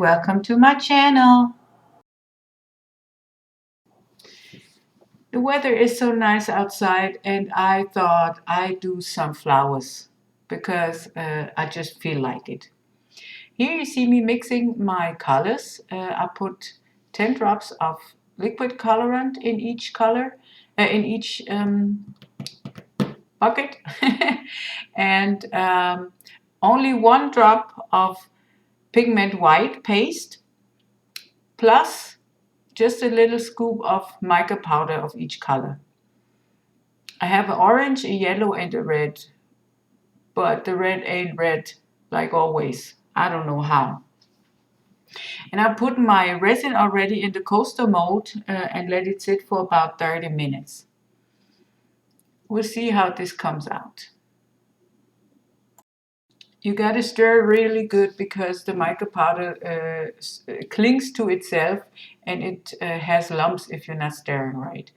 welcome to my channel. The weather is so nice outside and I thought I'd do some flowers because I just feel like it. Here you see me mixing my colors. I put 10 drops of liquid colorant in each color, in each bucket and only 1 drop of pigment white paste plus just a little scoop of mica powder of each color. I have an orange, a yellow and a red, but the red ain't red like always. I don't know how. And I put my resin already in the coaster mold and let it sit for about 30 minutes. We'll see how this comes out. You gotta stir really good because the mica powder clings to itself and it has lumps if you're not stirring right.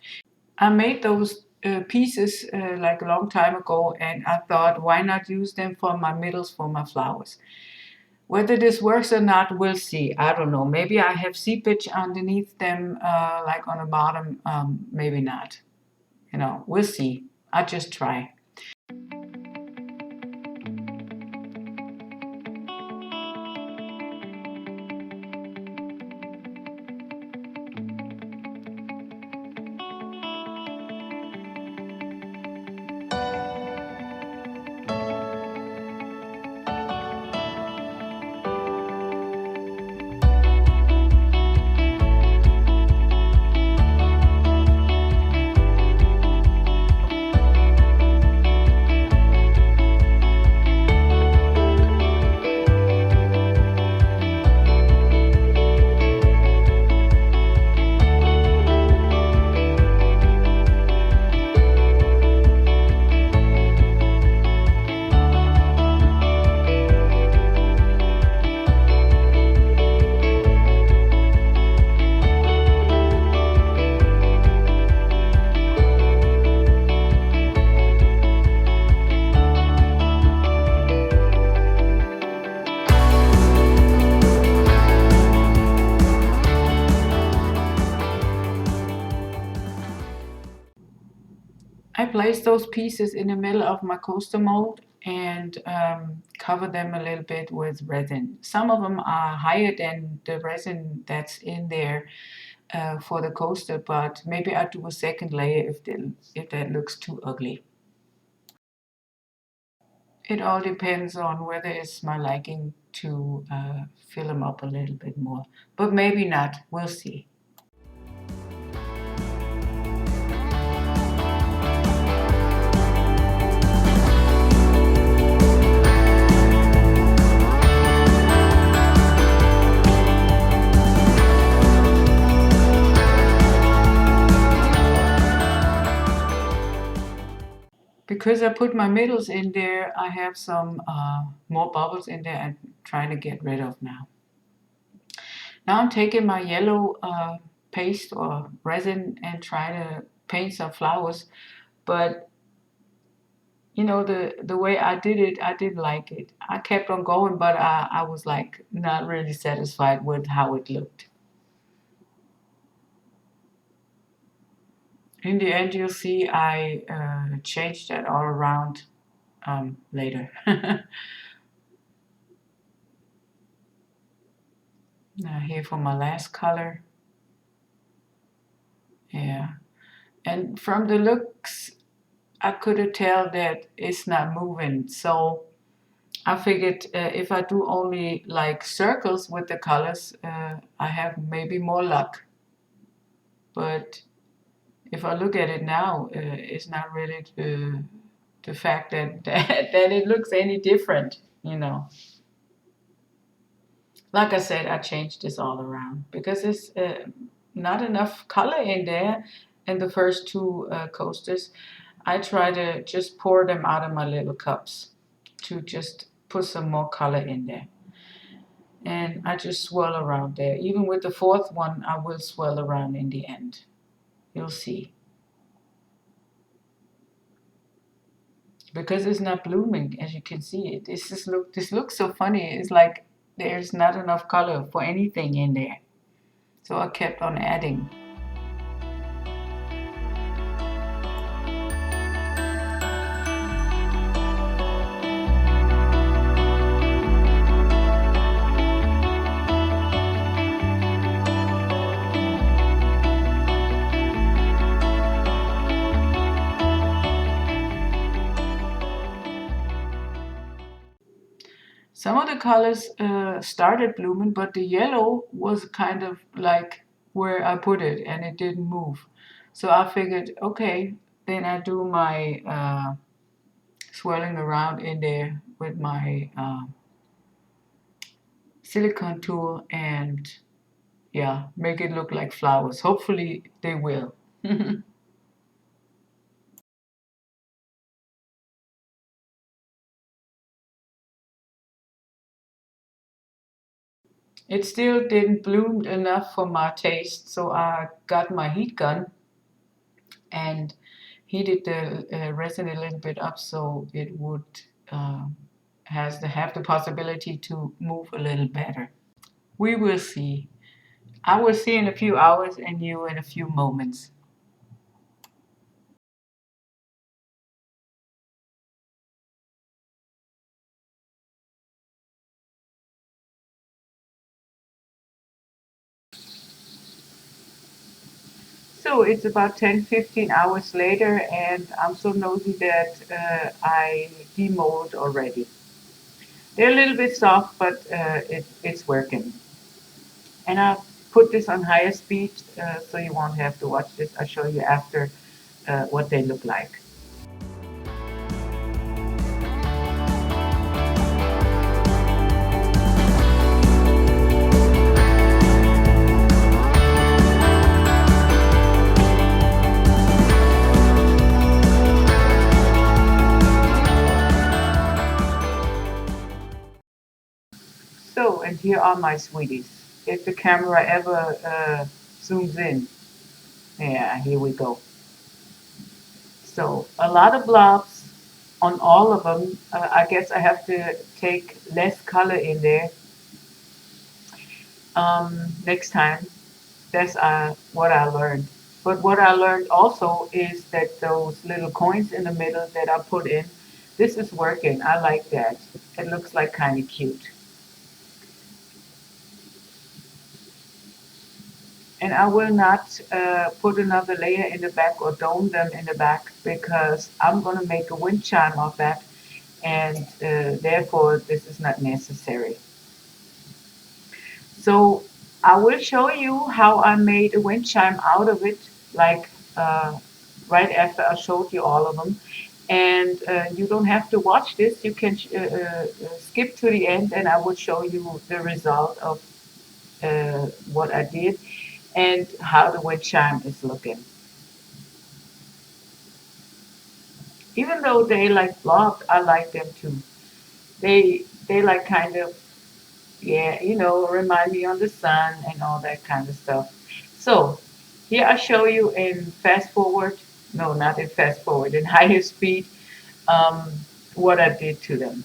I made those pieces like a long time ago and I thought why not use them for my middles for my flowers. Whether this works or not, we'll see. I don't know. Maybe I have seepage underneath them like on the bottom. Maybe not. You know, we'll see. I'll just try. I place those pieces in the middle of my coaster mold and cover them a little bit with resin. Some of them are higher than the resin that's in there for the coaster, but maybe I'll do a second layer if that looks too ugly. It all depends on whether it's my liking to fill them up a little bit more, but maybe not. We'll see. Because I put my middles in there, I have some more bubbles in there I'm trying to get rid of now. Now I'm taking my yellow paste or resin and try to paint some flowers, but you know, the way I did it, I didn't like it. I kept on going, but I was like not really satisfied with how it looked. In the end, you'll see I changed that all around later. Now here for my last color. Yeah. And from the looks, I could tell that it's not moving. So I figured if I do only like circles with the colors, I have maybe more luck. But if I look at it now, it's not really the fact that it looks any different, you know. Like I said, I changed this all around because it's not enough color in there in the first two coasters. I try to just pour them out of my little cups to just put some more color in there. And I just swirl around there. Even with the fourth one, I will swirl around in the end. You'll see. Because it's not blooming, as you can see it. This looks so funny. It's like there's not enough color for anything in there. So I kept on adding. Some of the colors started blooming, but the yellow was kind of like where I put it and it didn't move. So I figured, okay, then I do my swirling around in there with my silicone tool and yeah, make it look like flowers. Hopefully they will. It still didn't bloom enough for my taste, so I got my heat gun and heated the resin a little bit up so it would uh, have the possibility to move a little better. We will see. I will see in a few hours and you in a few moments. So it's about 10-15 hours later and I'm so nosy that I demold already. They're a little bit soft, but it's working. And I'll put this on higher speed so you won't have to watch this. I'll show you after what they look like. So, and here are my sweeties. If the camera ever zooms in, yeah, here we go. So, a lot of blobs on all of them. I guess I have to take less color in there next time. That's what I learned. But what I learned also is that those little coins in the middle that I put in, this is working. I like that. It looks like kind of cute. And I will not put another layer in the back or dome them in the back because I'm going to make a wind chime of that and therefore this is not necessary. So I will show you how I made a wind chime out of it, like right after I showed you all of them. And you don't have to watch this. You can skip to the end and I will show you the result of what I did and how the wind chime is looking. Even though they like blocked, I like them too. They like kind of, yeah, remind me on the sun and all that kind of stuff. So here I show you in fast forward, no, not in fast forward, in higher speed, um, what I did to them.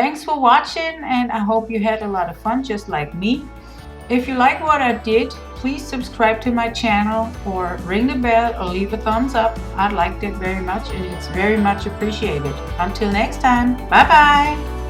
Thanks for watching, and I hope you had a lot of fun just like me. If you like what I did, please subscribe to my channel or ring the bell or leave a thumbs up. I'd like that very much, and it's very much appreciated. Until next time, bye bye!